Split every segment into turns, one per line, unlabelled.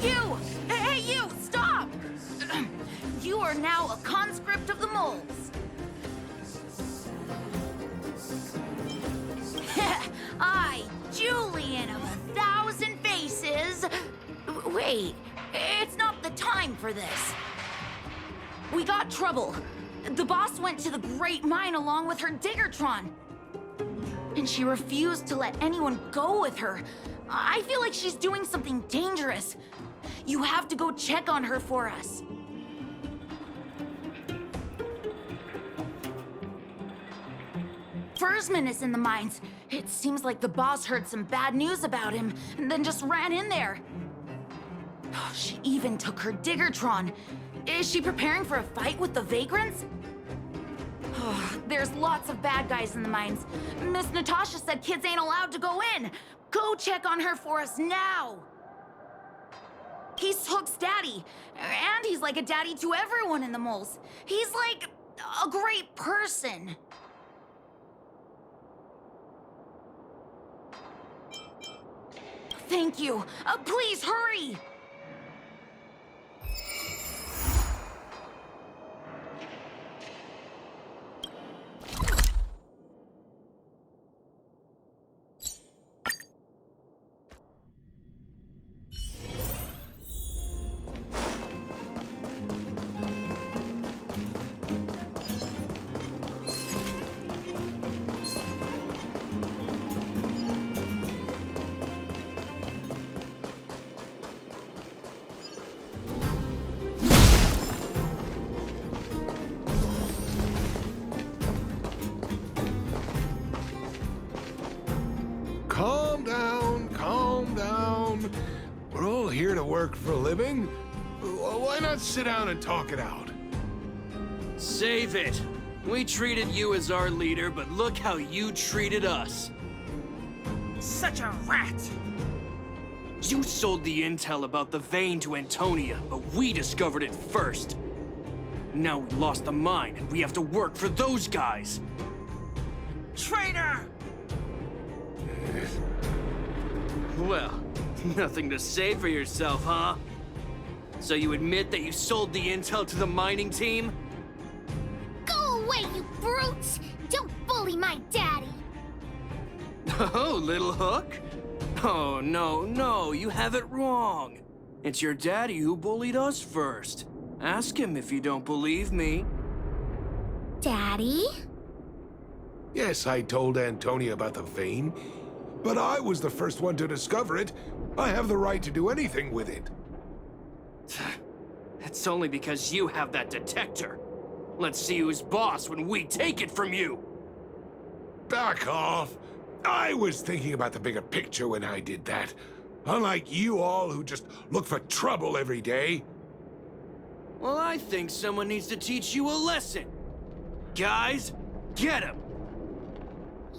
You! Hey, you! Stop! You are now a conscript of the moles. I, Julian of 1,000 faces... Wait, it's not the time for this. We got trouble. The boss went to the Great Mine along with her Diggertron. And she refused to let anyone go with her. I feel like she's doing something dangerous. You have to go check on her for us. Fursman is in the mines. It seems like the boss heard some bad news about him and then just ran in there. She even took her Diggertron. Is she preparing for a fight with the vagrants? There's lots of bad guys in the mines. Miss Natasha said kids ain't allowed to go in. Go check on her for us now. He's Hook's daddy, and he's like a daddy to everyone in the moles. He's like a great person. Thank you. Please hurry.
Calm down. We're all here to work for a living. Why not sit down and talk it out?
Save it. We treated you as our leader, but look how you treated us.
Such a rat.
You sold the intel about the vein to Antonia, but we discovered it first. Now we lost the mine, and we have to work for those guys.
Traitor!
Well, nothing to say for yourself, huh? So you admit that you sold the intel to the mining team?
Go away, you brutes! Don't bully my daddy!
Oh, little Hook? Oh, no, you have it wrong. It's your daddy who bullied us first. Ask him if you don't believe me.
Daddy?
Yes, I told Antonia about the vein, but I was the first one to discover it. I have the right to do anything with it.
It's only because you have that detector. Let's see who's boss when we take it from you.
Back off. I was thinking about the bigger picture when I did that. Unlike you all who just look for trouble every day.
Well, I think someone needs to teach you a lesson. Guys, get him!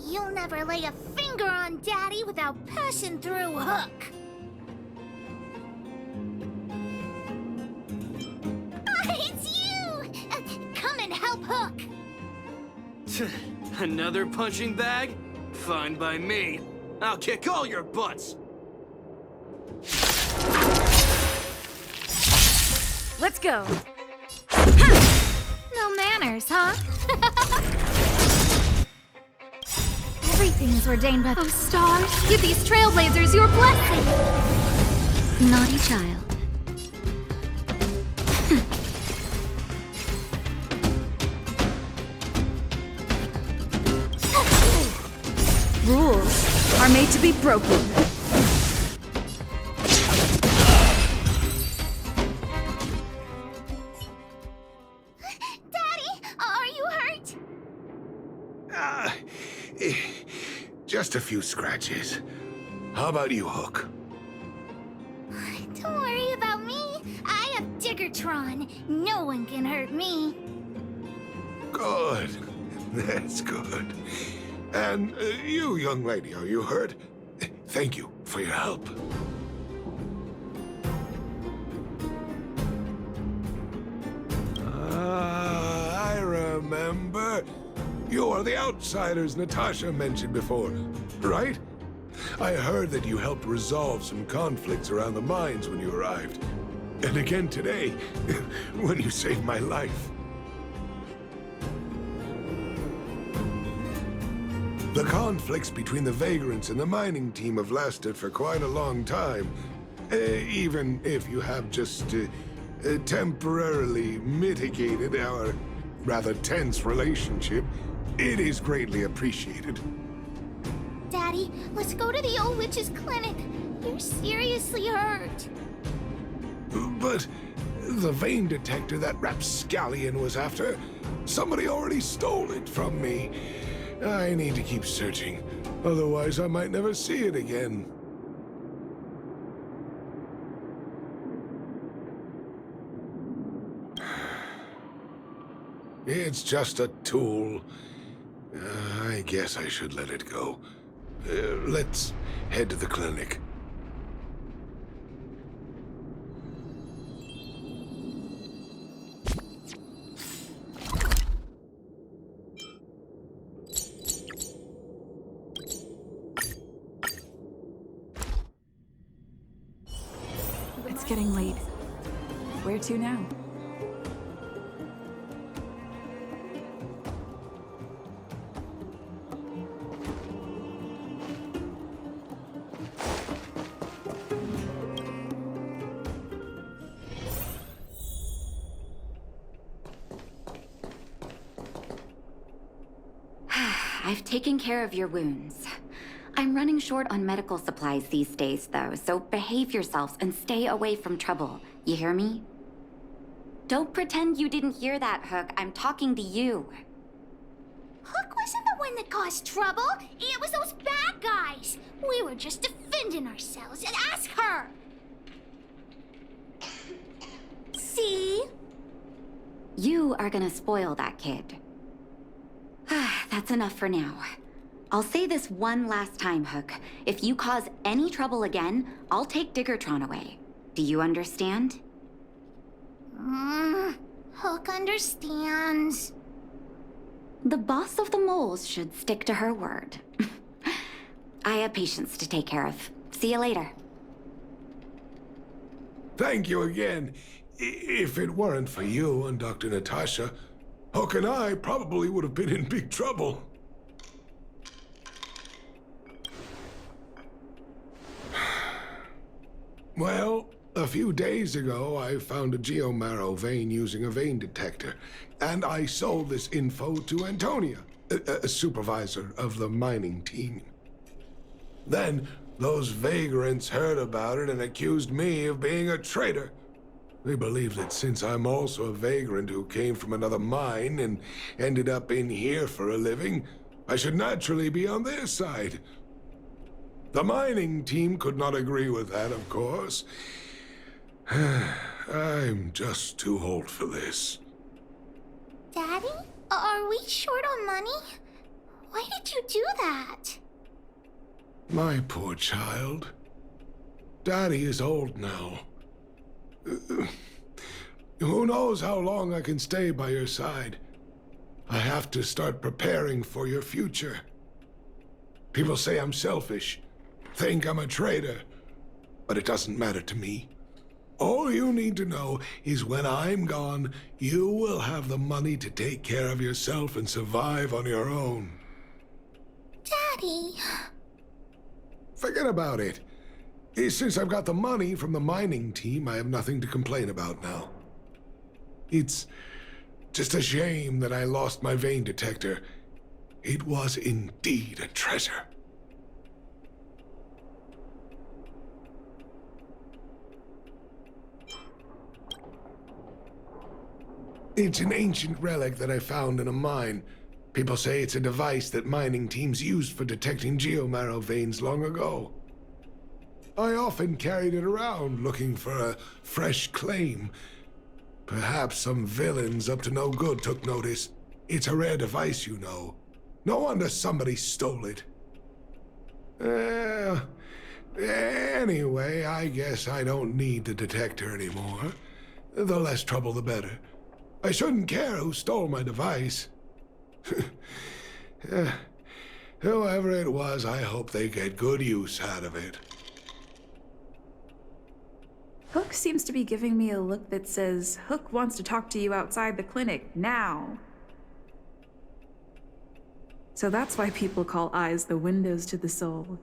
You'll never lay a finger on Daddy without passing through Hook. It's you! Come and help Hook.
Another punching bag? Fine by me. I'll kick all your butts.
Let's go.
No manners, huh?
Everything is ordained by those stars. Give these trailblazers your blessing. Naughty child. Rules are made to be broken.
Daddy, are you hurt?
Just a few scratches. How about you, Hook?
Don't worry about me. I have Diggertron. No one can hurt me.
Good. That's good. And you, young lady, are you hurt? Thank you for your help. I remember. You are the outsiders Natasha mentioned before, right? I heard that you helped resolve some conflicts around the mines when you arrived. And again today, when you saved my life. The conflicts between the vagrants and the mining team have lasted for quite a long time. Even if you have just temporarily mitigated our rather tense relationship, it is greatly appreciated.
Daddy, let's go to the old witch's clinic. You're seriously hurt.
But the vein detector that rapscallion was after, somebody already stole it from me. I need to keep searching, otherwise I might never see it again. It's just a tool. I guess I should let it go. Let's head to the clinic.
It's getting late. Where to now?
I've taken care of your wounds. I'm running short on medical supplies these days, though, so behave yourselves and stay away from trouble. You hear me? Don't pretend you didn't hear that, Hook. I'm talking to you.
Hook wasn't the one that caused trouble. It was those bad guys. We were just defending ourselves. And ask her. See?
You are gonna spoil that kid. That's enough for now. I'll say this one last time, Hook. If you cause any trouble again, I'll take Diggertron away. Do you understand?
Hook understands.
The boss of the moles should stick to her word. I have patients to take care of. See you later.
Thank you again. If it weren't for you and Dr. Natasha, Hook and I probably would have been in big trouble. Well, a few days ago, I found a geomarrow vein using a vein detector, and I sold this info to Antonia, a supervisor of the mining team. Then, those vagrants heard about it and accused me of being a traitor. They believe that since I'm also a vagrant who came from another mine and ended up in here for a living, I should naturally be on their side. The mining team could not agree with that, of course. I'm just too old for this.
Daddy? Are we short on money? Why did you do that?
My poor child. Daddy is old now. Who knows how long I can stay by your side? I have to start preparing for your future. People say I'm selfish, think I'm a traitor, but it doesn't matter to me. All you need to know is when I'm gone, you will have the money to take care of yourself and survive on your own.
Daddy.
Forget about it. Since I've got the money from the mining team, I have nothing to complain about now. It's just a shame that I lost my vein detector. It was indeed a treasure. It's an ancient relic that I found in a mine. People say it's a device that mining teams used for detecting geomarrow veins long ago. I often carried it around looking for a fresh claim. Perhaps some villains up to no good took notice. It's a rare device, you know. No wonder somebody stole it. Anyway, I guess I don't need the detector anymore. The less trouble, the better. I shouldn't care who stole my device. Whoever it was, I hope they get good use out of it.
Hook seems to be giving me a look that says, Hook wants to talk to you outside the clinic now. So that's why people call eyes the windows to the soul.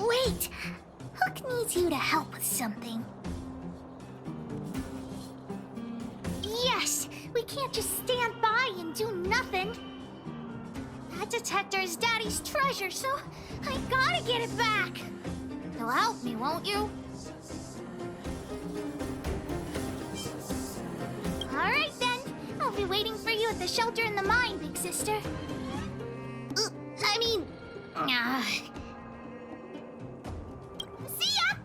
Wait! Hook needs you to help with something. Yes! We can't just stand by and do nothing. That detector is Daddy's treasure, so I gotta get it back. You'll help me, won't you? Alright then. I'll be waiting for you at the shelter in the mine, big sister. See ya!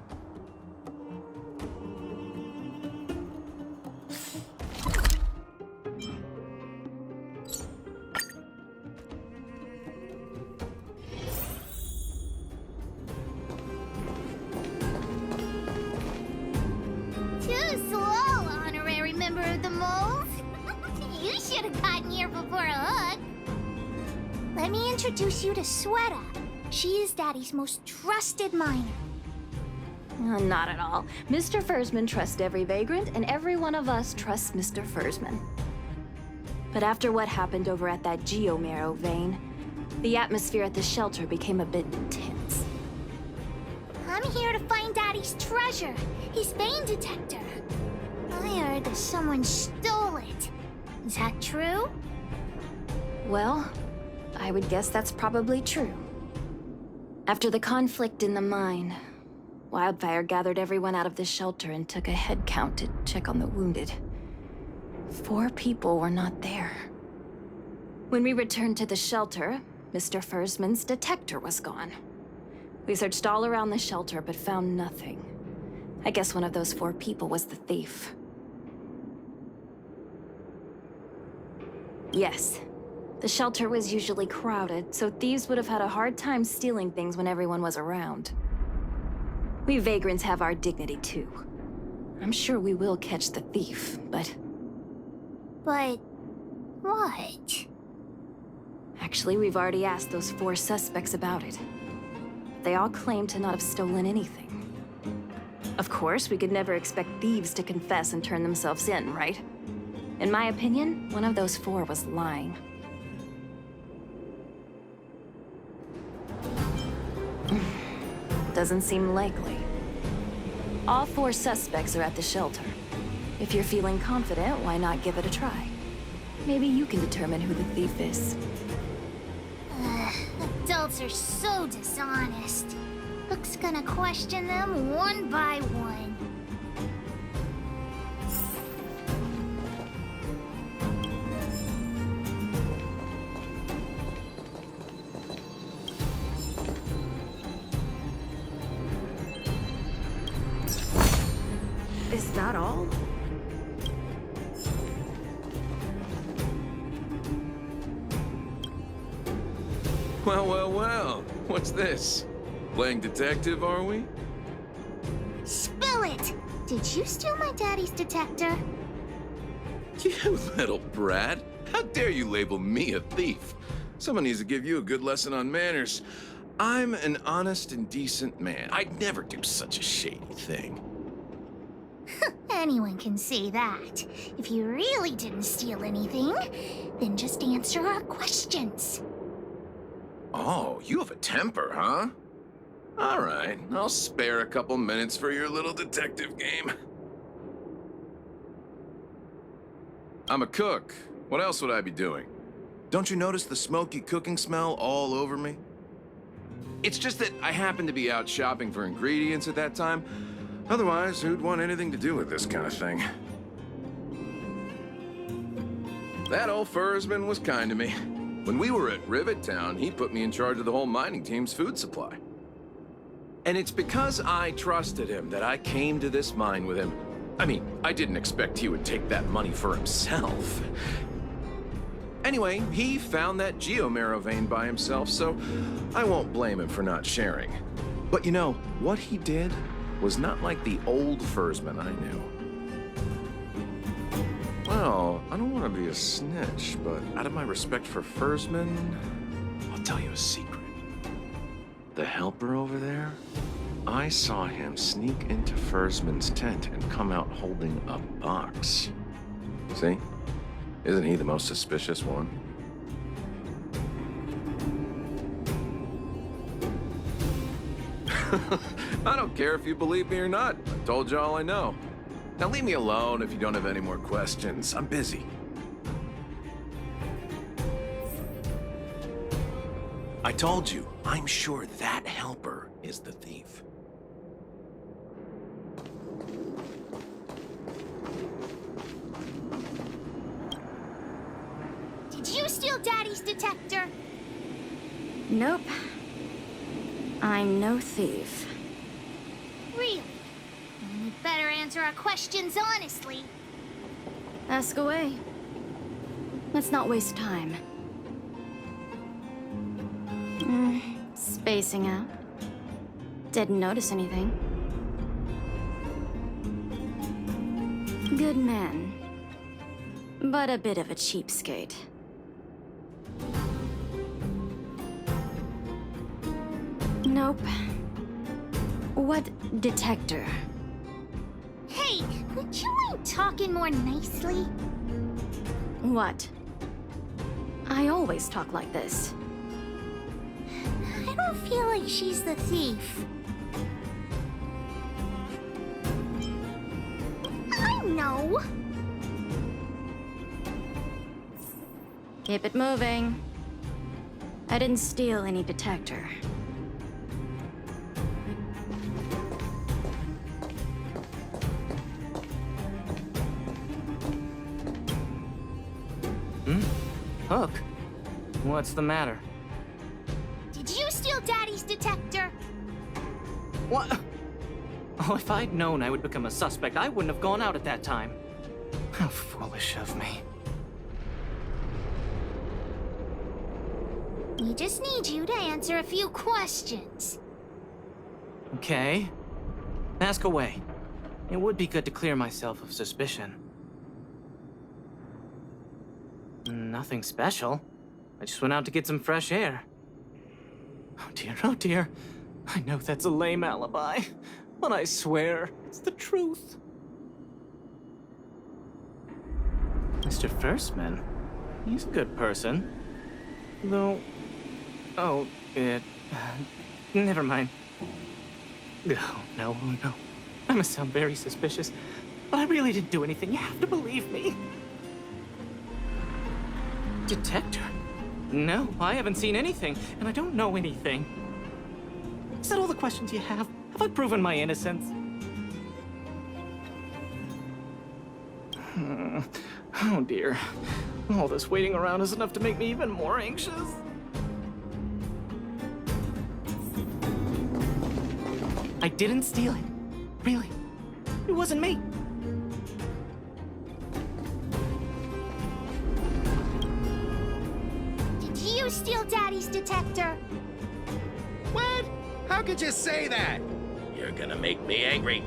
Too slow, honorary member of the moles. You should have gotten here before Hook. Let me introduce you to Sweta. She is Daddy's most trusted miner.
Not at all. Mr. Fursman trusts every vagrant, and every one of us trusts Mr. Fursman. But after what happened over at that geomarrow vein, the atmosphere at the shelter became a bit tense.
I'm here to find Daddy's treasure, his vein detector. I heard that someone stole it. Is that true?
Well, I would guess that's probably true. After the conflict in the mine, Wildfire gathered everyone out of the shelter and took a head count to check on the wounded. 4 people were not there. When we returned to the shelter, Mr. Fursman's detector was gone. We searched all around the shelter but found nothing. I guess one of those 4 people was the thief. Yes. The shelter was usually crowded, so thieves would have had a hard time stealing things when everyone was around. We vagrants have our dignity too. I'm sure we will catch the thief, but...
But... what?
Actually, we've already asked those 4 suspects about it. They all claim to not have stolen anything. Of course, we could never expect thieves to confess and turn themselves in, right? In my opinion, one of those 4 was lying. Doesn't seem likely. All 4 suspects are at the shelter. If you're feeling confident, why not give it a try? Maybe you can determine who the thief is.
Adults are so dishonest. Hook's gonna question them one by one.
Is that all?
Well. What's this? Playing detective, are we?
Spill it! Did you steal my daddy's detector?
You little brat. How dare you label me a thief? Someone needs to give you a good lesson on manners. I'm an honest and decent man. I'd never do such a shady thing.
Anyone can say that. If you really didn't steal anything, then just answer our questions.
Oh, you have a temper, huh? All right, I'll spare a couple minutes for your little detective game. I'm a cook. What else would I be doing? Don't you notice the smoky cooking smell all over me? It's just that I happened to be out shopping for ingredients at that time. Otherwise, who'd want anything to do with this kind of thing? That old Fursman was kind to me. When we were at Rivet Town, he put me in charge of the whole mining team's food supply. And it's because I trusted him that I came to this mine with him. I mean, I didn't expect he would take that money for himself. Anyway, he found that geomarrow vein by himself, so I won't blame him for not sharing. But you know, what he did was not like the old Fursman I knew. Well, I don't want to be a snitch, but out of my respect for Fursman, I'll tell you a secret. The helper over there, I saw him sneak into Fursman's tent and come out holding a box. See? Isn't he the most suspicious one? I don't care if you believe me or not. I told you all I know. Now leave me alone if you don't have any more questions. I'm busy. I told you, I'm sure that helper is the thief.
Did you steal Daddy's detector?
Nope. I'm no thief.
Really? You better answer our questions honestly.
Ask away. Let's not waste time. Spacing out. Didn't notice anything. Good man. But a bit of a cheapskate. Nope. What detector?
Hey, would you mind talking more nicely?
What? I always talk like this.
I don't feel like she's the thief. I know.
Keep it moving. I didn't steal any detector.
Hook? What's the matter?
Did you steal Daddy's detector?
What? Oh, if I'd known I would become a suspect, I wouldn't have gone out at that time. How foolish of me.
We just need you to answer a few questions.
Okay. Ask away. It would be good to clear myself of suspicion. Nothing special. I just went out to get some fresh air. Oh dear, oh dear. I know that's a lame alibi, but I swear it's the truth. Mr. Firstman, he's a good person. Though... Oh, never mind. Oh, no. I must sound very suspicious, but I really didn't do anything. You have to believe me. Detector? No, I haven't seen anything, and I don't know anything. Is that all the questions you have? Have I proven my innocence? Oh dear. All this waiting around is enough to make me even more anxious. I didn't steal it. Really. It wasn't me.
Did you steal Daddy's detector?
What? How could you say that? You're gonna make me angry.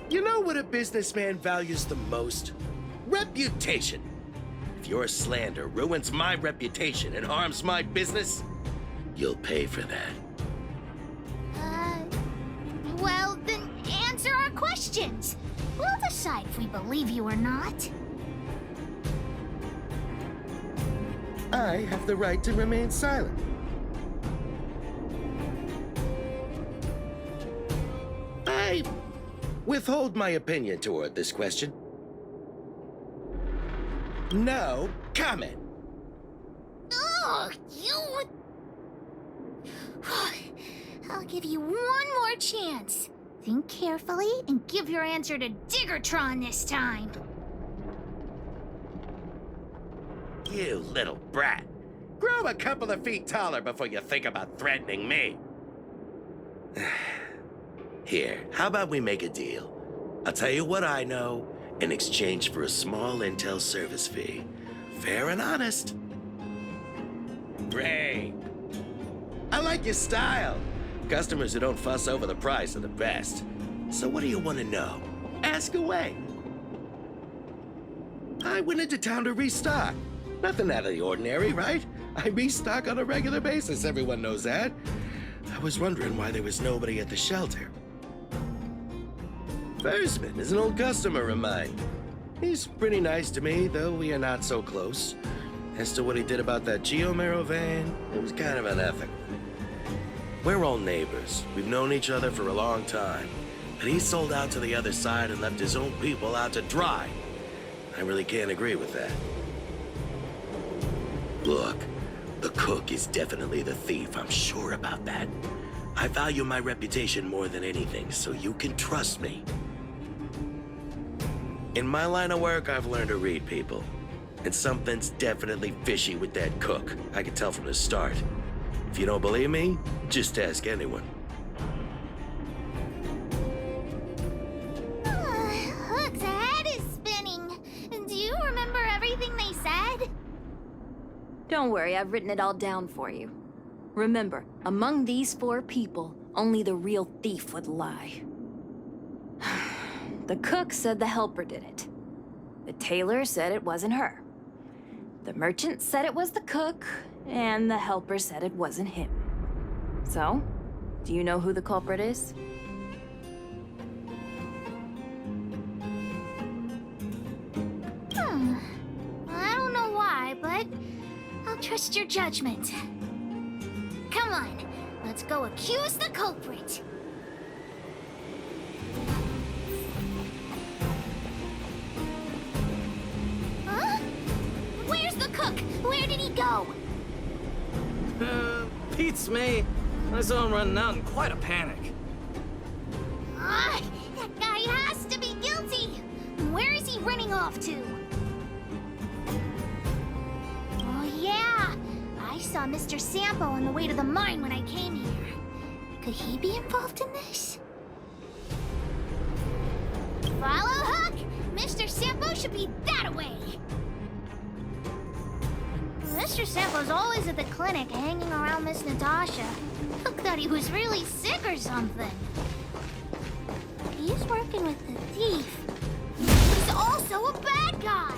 You know what a businessman values the most? Reputation. If your slander ruins my reputation and harms my business, you'll pay for that.
Well, then answer our questions. We'll decide if we believe you or not.
I have the right to remain silent. I withhold my opinion toward this question. No comment.
Ugh, you... I'll give you one more chance. Think carefully and give your answer to Diggertron this time.
You little brat. Grow a couple of feet taller before you think about threatening me. Here, how about we make a deal? I'll tell you what I know in exchange for a small intel service fee. Fair and honest. Great. I like your style. Customers who don't fuss over the price are the best. So what do you want to know? Ask away. I went into town to restock. Nothing out of the ordinary, right? I restock on a regular basis, everyone knows that. I was wondering why there was nobody at the shelter. Versman is an old customer of mine. He's pretty nice to me, though we are not so close. As to what he did about that Geomero van, it was kind of unethical. We're all neighbors. We've known each other for a long time. But he sold out to the other side and left his own people out to dry. I really can't agree with that. Look, the cook is definitely the thief, I'm sure about that. I value my reputation more than anything, so you can trust me. In my line of work, I've learned to read people. And something's definitely fishy with that cook. I could tell from the start. If you don't believe me, just ask anyone.
Hook's head is spinning. Do you remember everything they said?
Don't worry, I've written it all down for you. Remember, among these 4 people, only the real thief would lie. The cook said the helper did it. The tailor said it wasn't her. The merchant said it was the cook, and the helper said it wasn't him. So, do you know who the culprit is?
I don't know why, but I'll trust your judgment. Come on, let's go accuse the culprit. Huh? Where's the cook? Where did he go?
Beats me. I saw him running out in quite a panic.
That guy has to be guilty. Where is he running off to? Oh yeah, I saw Mr. Sampo on the way to the mine when I came here. Could he be involved in this? Follow Hook! Mr. Sampo should be that way. Mr. Sampo's always at the clinic hanging around Miss Natasha. Hook thought he was really sick or something. He's working with the thief. He's also a bad guy.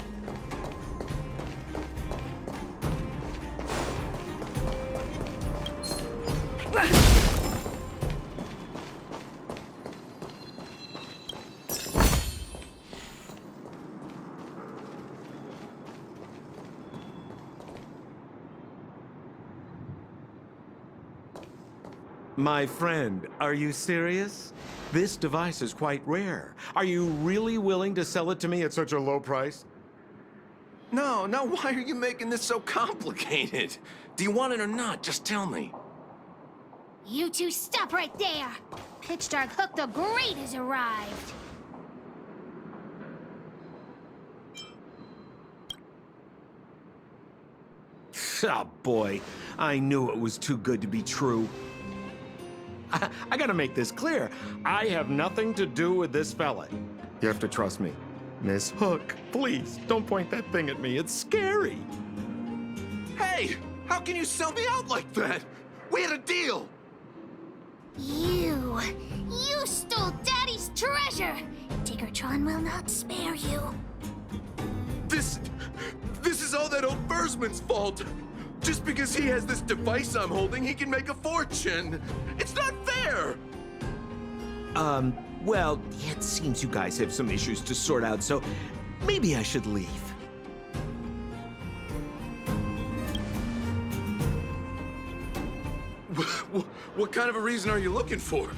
My friend, are you serious? This device is quite rare. Are you really willing to sell it to me at such a low price?
No, why are you making this so complicated? Do you want it or not? Just tell me.
You two stop right there. Pitch Dark Hook the Great has arrived.
Oh boy, I knew it was too good to be true. I gotta make this clear. I have nothing to do with this fella. You have to trust me. Miss Hook, please, don't point that thing at me. It's scary.
Hey, how can you sell me out like that? We had a deal.
You stole Daddy's treasure. Diggertron will not spare you.
This is all that old Versman's fault. Just because he has this device I'm holding, he can make a fortune. It's not fair!
Well, it seems you guys have some issues to sort out, so maybe I should leave.
What kind of a reason are you looking for?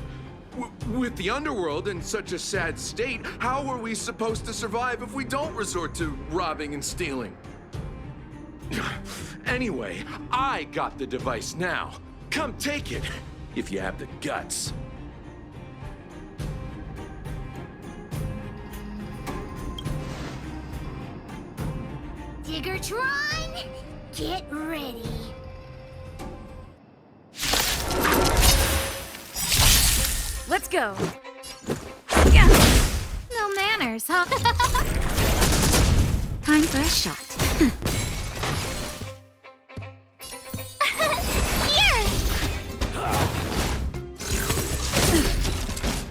With the underworld in such a sad state, how are we supposed to survive if we don't resort to robbing and stealing? Anyway, I got the device now. Come take it, if you have the guts.
Diggertron, get ready.
Let's go. Yeah. No manners, huh?
Time for a shot.
Here!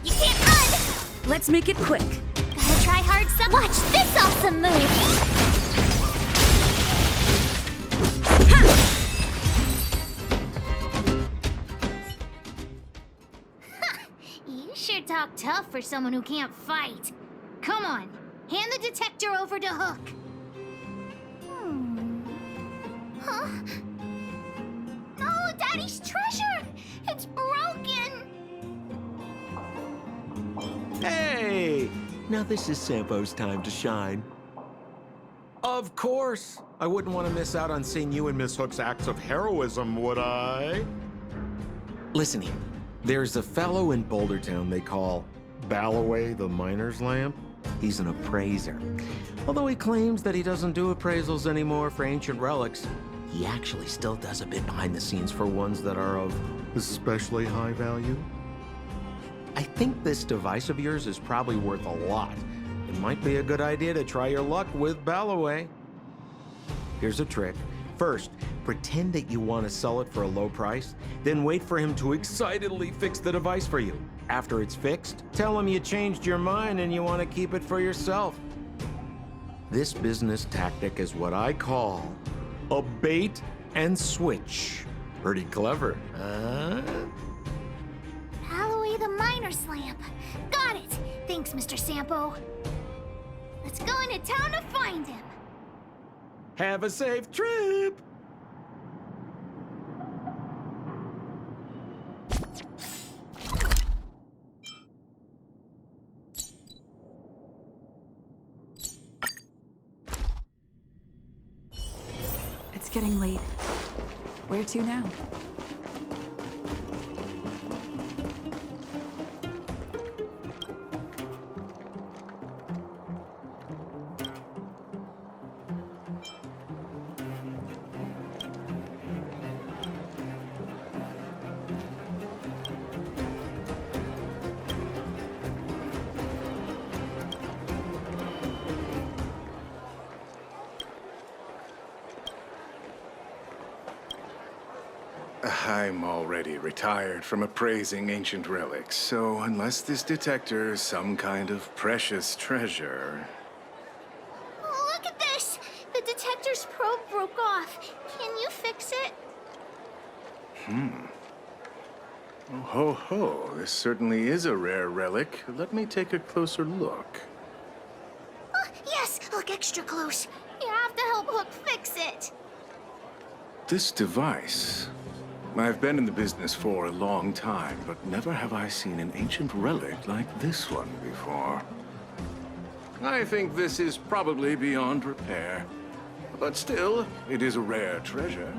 You can't run!
Let's make it quick.
Gotta try hard some. Watch this awesome move! You sure talk tough for someone who can't fight. Come on, hand the detector over to Hook. Huh? No, Daddy's treasure! It's broken!
Hey! Now this is Sampo's time to shine. Of course! I wouldn't want to miss out on seeing you and Miss Hook's acts of heroism, would I? Listen here. There's a fellow in Bouldertown they call Balloway the Miner's Lamp. He's an appraiser. Although he claims that he doesn't do appraisals anymore for ancient relics, he actually still does a bit behind the scenes for ones that are of especially high value. I think this device of yours is probably worth a lot. It might be a good idea to try your luck with Balloway. Here's a trick. First, pretend that you want to sell it for a low price, then wait for him to excitedly fix the device for you. After it's fixed, tell him you changed your mind and you want to keep it for yourself. This business tactic is what I call a bait and switch. Pretty clever, huh?
Balloway the Miner's Lamp. Got it! Thanks, Mr. Sampo. Let's go into town to find him.
Have a safe trip!
It's getting late. Where to now?
I'm already retired from appraising ancient relics, so unless this detector is some kind of precious treasure...
Oh, look at this! The detector's probe broke off. Can you fix it?
Oh, ho, ho. This certainly is a rare relic. Let me take a closer look.
Oh, yes! Look extra close. You have to help Hook fix it.
This device... I've been in the business for a long time, but never have I seen an ancient relic like this one before. I think this is probably beyond repair. But still, it is a rare treasure.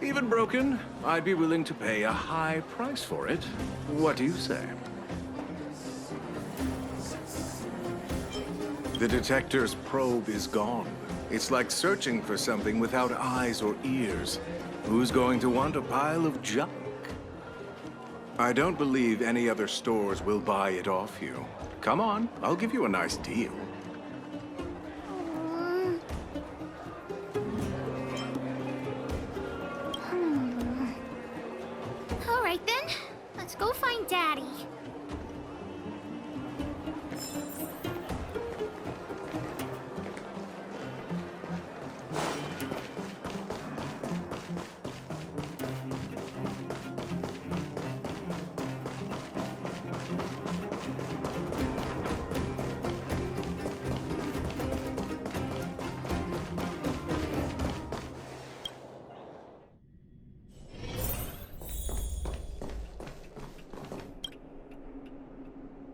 Even broken, I'd be willing to pay a high price for it. What do you say? The detector's probe is gone. It's like searching for something without eyes or ears. Who's going to want a pile of junk? I don't believe any other stores will buy it off you. Come on, I'll give you a nice deal.
All right then, let's go find Daddy.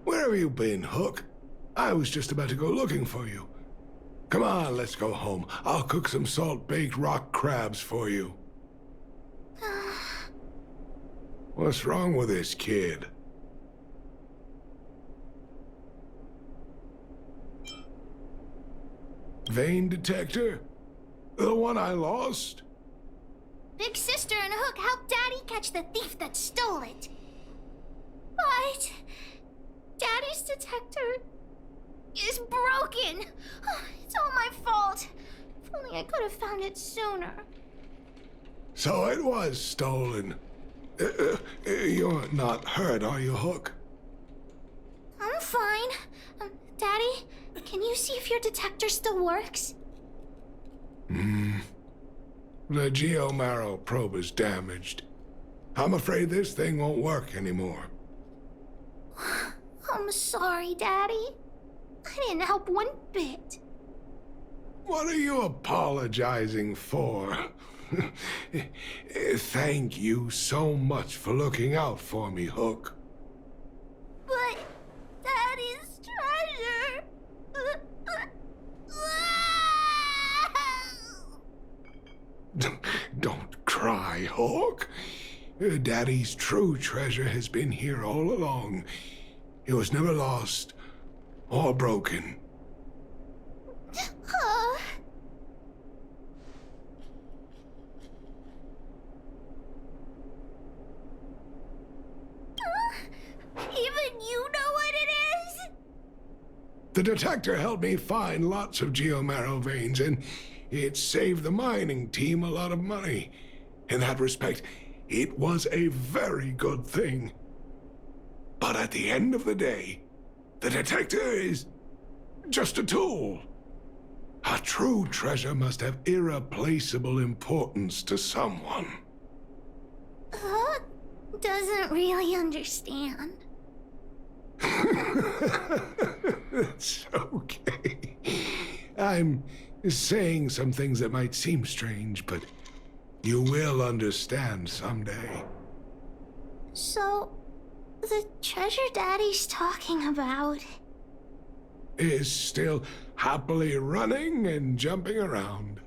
Where have you been, Hook? I was just about to go looking for you. Come on, let's go home. I'll cook some salt-baked rock crabs for you. What's wrong with this kid? Vein detector? The one I lost?
Big Sister and Hook helped Daddy catch the thief that stole it. But Daddy's detector is broken. It's all my fault. If only I could have found it sooner.
So it was stolen. You're not hurt, are you, Hook?
I'm fine. Daddy, can you see if your detector still works?
The Geo-Marrow probe is damaged. I'm afraid this thing won't work anymore.
I'm sorry, Daddy. I didn't help one bit.
What are you apologizing for? Thank you so much for looking out for me, Hook.
But Daddy's treasure...
Don't cry, Hook. Daddy's true treasure has been here all along. It was never lost or broken.
Even you know what it is?
The detector helped me find lots of Geo-Marrow veins, and it saved the mining team a lot of money. In that respect, it was a very good thing. But at the end of the day, the detector is just a tool. A true treasure must have irreplaceable importance to someone.
Doesn't really understand.
It's okay. I'm saying some things that might seem strange, but you will understand someday.
So, the treasure Daddy's talking about
Is still happily running and jumping around.